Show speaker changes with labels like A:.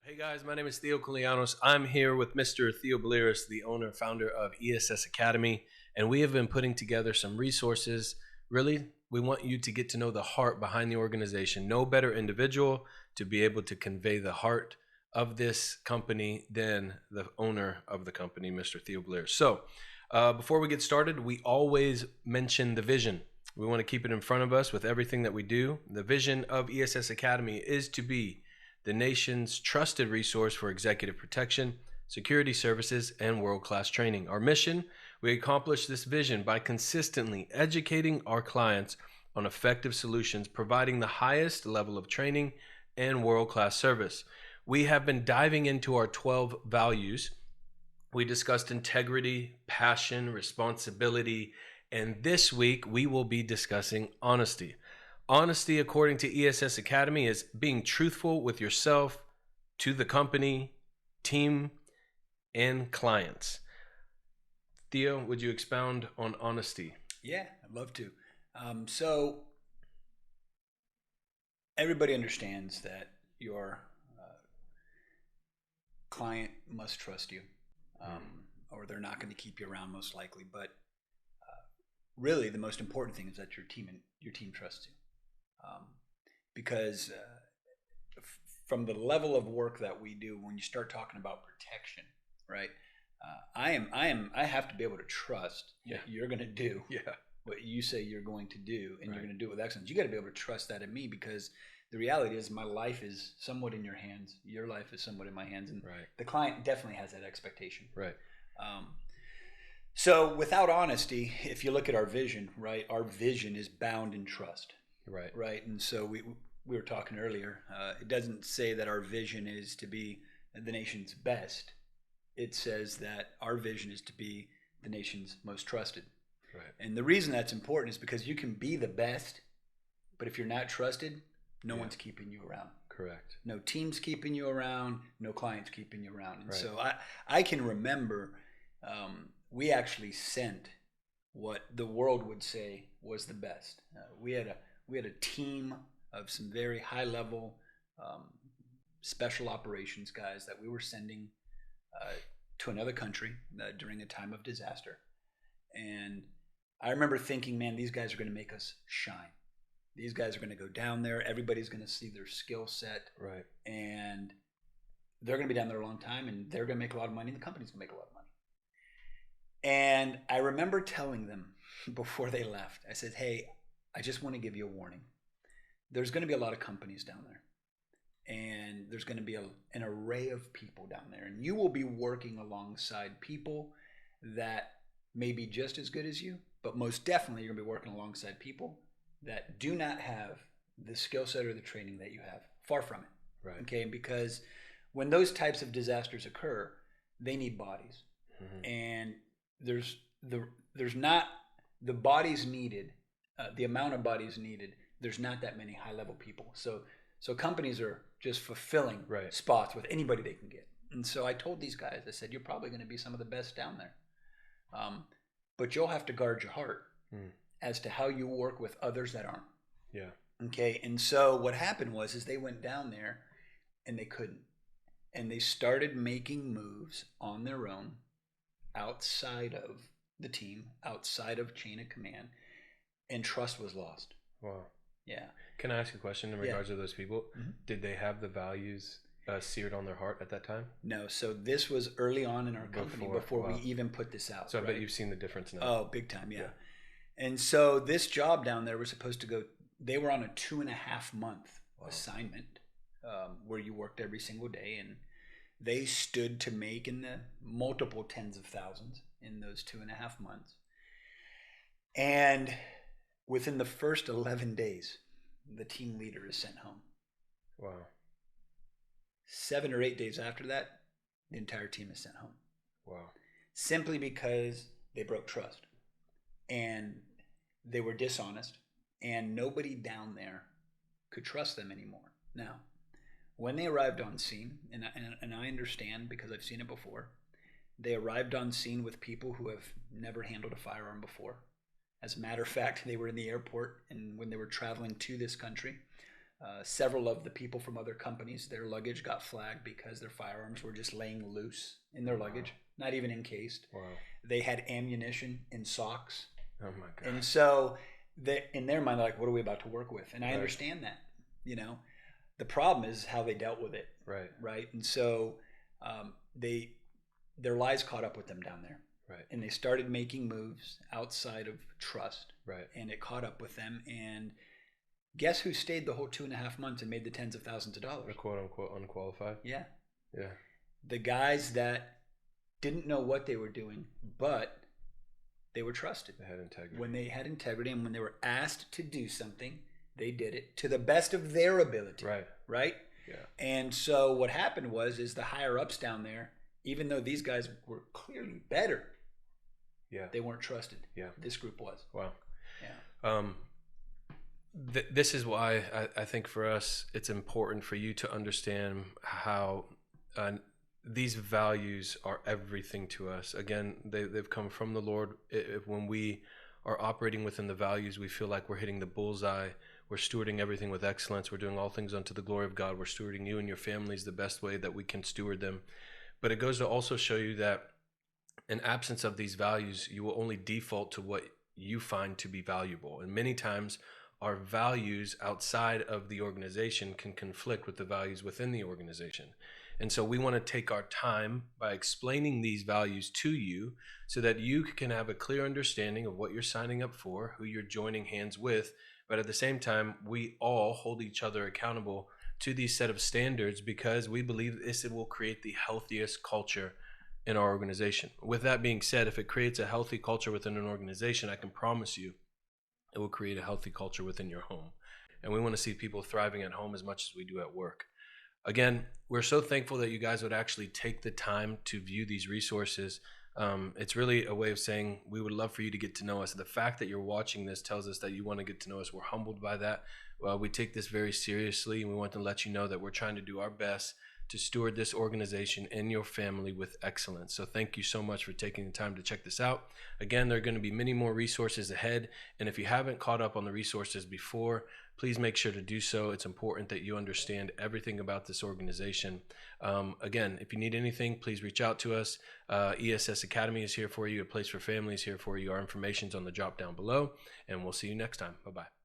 A: Hey guys, my name is Theo Koulianos. I'm here with Mr. Theo Baliris, the owner founder of ESS Academy, and we have been putting together some resources. Really, we want you to get to know the heart behind the organization. No better individual to be able to convey the heart of this company than the owner of the company, Mr. Theo Baliris. So, before we get started, we always mention the vision. We want to keep it in front of us with everything that we do. The vision of ESS Academy is to be the nation's trusted resource for executive protection, security services, and world-class training. Our mission, we accomplish this vision by consistently educating our clients on effective solutions, providing the highest level of training and world-class service. We have been diving into our 12 values. We discussed integrity, passion, responsibility, and this week we will be discussing honesty. Honesty, according to ESS Academy, is being truthful with yourself, to the company, team, and clients. Theo, would you expound on honesty?
B: Yeah, I'd love to. So everybody understands that your client must trust you, or they're not going to keep you around most likely. But really, the most important thing is that your team trusts you. Because from the level of work that we do, when you start talking about protection, right? I have to be able to trust that you're going to do what you say you're going to do, and you're going to do it with excellence. You got to be able to trust that in me, because the reality is my life is somewhat in your hands. Your life is somewhat in my hands, and the client definitely has that expectation.
A: Right.
B: So without honesty, if you look at our vision, right, our vision is bound in trust. Right. And so we were talking earlier, it doesn't say that our vision is to be the nation's best. It says that our vision is to be the nation's most trusted. Right. And the reason that's important is because you can be the best, but if you're not trusted, no one's keeping you around.
A: Correct.
B: No team's keeping you around, no client's keeping you around. And so I can remember we actually sent what the world would say was the best. We had a team of some very high-level special operations guys that we were sending to another country during a time of disaster. And I remember thinking, man, these guys are going to make us shine. These guys are going to go down there. Everybody's going to see their skill set.
A: Right.
B: And they're going to be down there a long time, and they're going to make a lot of money, and the company's going to make a lot of money. And I remember telling them before they left, I said, hey, I just want to give you a warning. There's going to be a lot of companies down there, and there's going to be an array of people down there, and you will be working alongside people that may be just as good as you, but most definitely you're going to be working alongside people that do not have the skill set or the training that you have. Far from it.
A: Right.
B: Okay, because when those types of disasters occur, they need bodies, and there's not the bodies needed. The amount of bodies needed, there's not that many high-level people. So companies are just fulfilling spots with anybody they can get. And so I told these guys, I said, you're probably going to be some of the best down there. But you'll have to guard your heart as to how you work with others that aren't.
A: Yeah.
B: Okay. And so what happened was they went down there and they couldn't. And they started making moves on their own outside of the team, outside of chain of command. And trust was lost.
A: Wow.
B: Yeah.
A: Can I ask a question in regards to those people? Did they have the values seared on their heart at that time?
B: No. So this was early on in our company before we even put this out.
A: So I bet you've seen the difference now.
B: Oh, big time. Yeah. And so this job down there was supposed to go, they were on a 2.5-month assignment where you worked every single day. And they stood to make in the multiple tens of thousands in those 2.5 months. And within the first 11 days, the team leader is sent home.
A: Wow.
B: 7 or 8 days after that, the entire team is sent home.
A: Wow.
B: Simply because they broke trust and they were dishonest, and nobody down there could trust them anymore. Now, when they arrived on scene, and I understand because I've seen it before, they arrived on scene with people who have never handled a firearm before. As a matter of fact, they were in the airport, and when they were traveling to this country, Several of the people from other companies, their luggage got flagged because their firearms were just laying loose in their luggage, not even encased.
A: Wow.
B: They had ammunition in socks.
A: Oh my God.
B: And so in their mind, they're like, what are we about to work with? And I
A: Right.
B: understand that, you know. The problem is how they dealt with it.
A: Right.
B: Right. And so their lies caught up with them down there.
A: Right.
B: And they started making moves outside of trust.
A: Right.
B: And it caught up with them. And guess who stayed the whole 2.5 months and made the tens of thousands of dollars?
A: The quote unquote unqualified.
B: Yeah.
A: Yeah.
B: The guys that didn't know what they were doing, but they were trusted.
A: They had integrity.
B: When they had integrity and when they were asked to do something, they did it to the best of their ability.
A: Right.
B: Right?
A: Yeah.
B: And so what happened was the higher ups down there, even though these guys were clearly better,
A: yeah,
B: they weren't trusted.
A: Yeah.
B: This group was.
A: Wow.
B: Yeah.
A: This is why I think for us it's important for you to understand how these values are everything to us. Again, they've come from the Lord. When we are operating within the values, we feel like we're hitting the bullseye. We're stewarding everything with excellence. We're doing all things unto the glory of God. We're stewarding you and your families the best way that we can steward them. But it goes to also show you that in absence of these values, you will only default to what you find to be valuable. And many times our values outside of the organization can conflict with the values within the organization. And so we want to take our time by explaining these values to you so that you can have a clear understanding of what you're signing up for, who you're joining hands with. But at the same time, we all hold each other accountable to these set of standards because we believe this will create the healthiest culture in our organization. With that being said, if it creates a healthy culture within an organization, I can promise you it will create a healthy culture within your home. And we want to see people thriving at home as much as we do at work. Again, we're so thankful that you guys would actually take the time to view these resources. It's really a way of saying we would love for you to get to know us. The fact that you're watching this tells us that you want to get to know us. We're humbled by that. We take this very seriously, and we want to let you know that we're trying to do our best to steward this organization and your family with excellence. So thank you so much for taking the time to check this out. Again, there are going to be many more resources ahead. And if you haven't caught up on the resources before, please make sure to do so. It's important that you understand everything about this organization. Again, if you need anything, please reach out to us. ESS Academy is here for you. A Place for Family is here for you. Our information's on the drop down below, and we'll see you next time. Bye-bye.